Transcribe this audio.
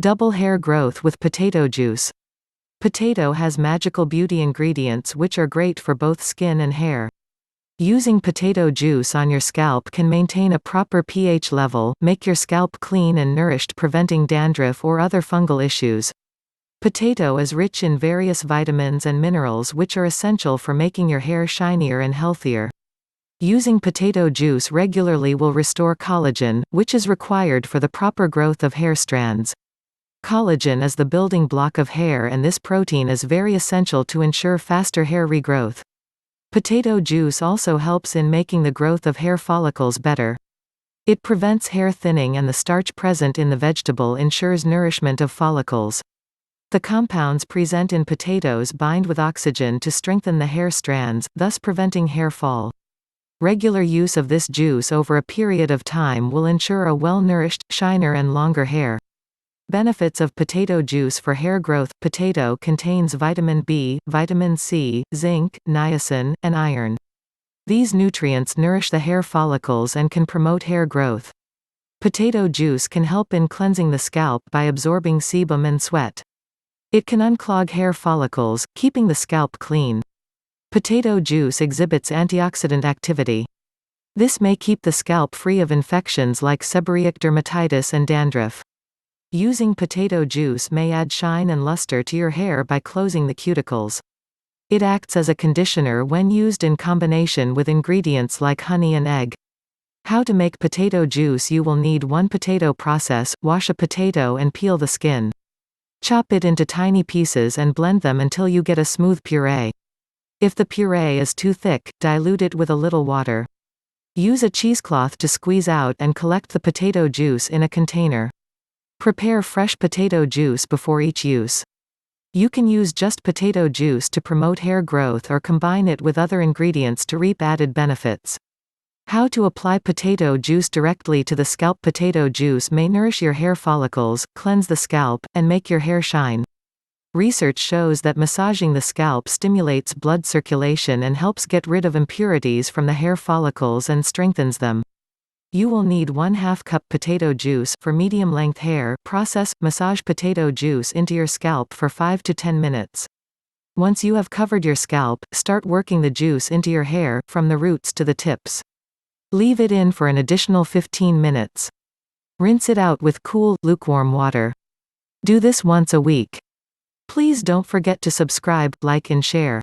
Double hair growth with potato juice. Potato has magical beauty ingredients which are great for both skin and hair. Using potato juice on your scalp can maintain a proper pH level, make your scalp clean and nourished, preventing dandruff or other fungal issues. Potato is rich in various vitamins and minerals which are essential for making your hair shinier and healthier. Using potato juice regularly will restore collagen, which is required for the proper growth of hair strands. Collagen is the building block of hair, and this protein is very essential to ensure faster hair regrowth. Potato juice also helps in making the growth of hair follicles better. It prevents hair thinning, and the starch present in the vegetable ensures nourishment of follicles. The compounds present in potatoes bind with oxygen to strengthen the hair strands, thus preventing hair fall. Regular use of this juice over a period of time will ensure a well-nourished, shiner and longer hair. Benefits of potato juice for hair growth. Potato contains vitamin B, vitamin C, zinc, niacin, and iron. These nutrients nourish the hair follicles and can promote hair growth. Potato juice can help in cleansing the scalp by absorbing sebum and sweat. It can unclog hair follicles, keeping the scalp clean. Potato juice exhibits antioxidant activity. This may keep the scalp free of infections like seborrheic dermatitis and dandruff. Using potato juice may add shine and luster to your hair by closing the cuticles. It acts as a conditioner when used in combination with ingredients like honey and egg. How to make potato juice. You will need 1 potato. Process: wash a potato and peel the skin. Chop it into tiny pieces and blend them until you get a smooth puree. If the puree is too thick, dilute it with a little water. Use a cheesecloth to squeeze out and collect the potato juice in a container. Prepare fresh potato juice before each use. You can use just potato juice to promote hair growth or combine it with other ingredients to reap added benefits. How to apply potato juice directly to the scalp. Potato juice may nourish your hair follicles, cleanse the scalp, and make your hair shine. Research shows that massaging the scalp stimulates blood circulation and helps get rid of impurities from the hair follicles and strengthens them. You will need 1/2 cup potato juice for medium-length hair. Process: massage potato juice into your scalp for 5 to 10 minutes. Once you have covered your scalp, start working the juice into your hair, from the roots to the tips. Leave it in for an additional 15 minutes. Rinse it out with cool, lukewarm water. Do this once a week. Please don't forget to subscribe, like and share.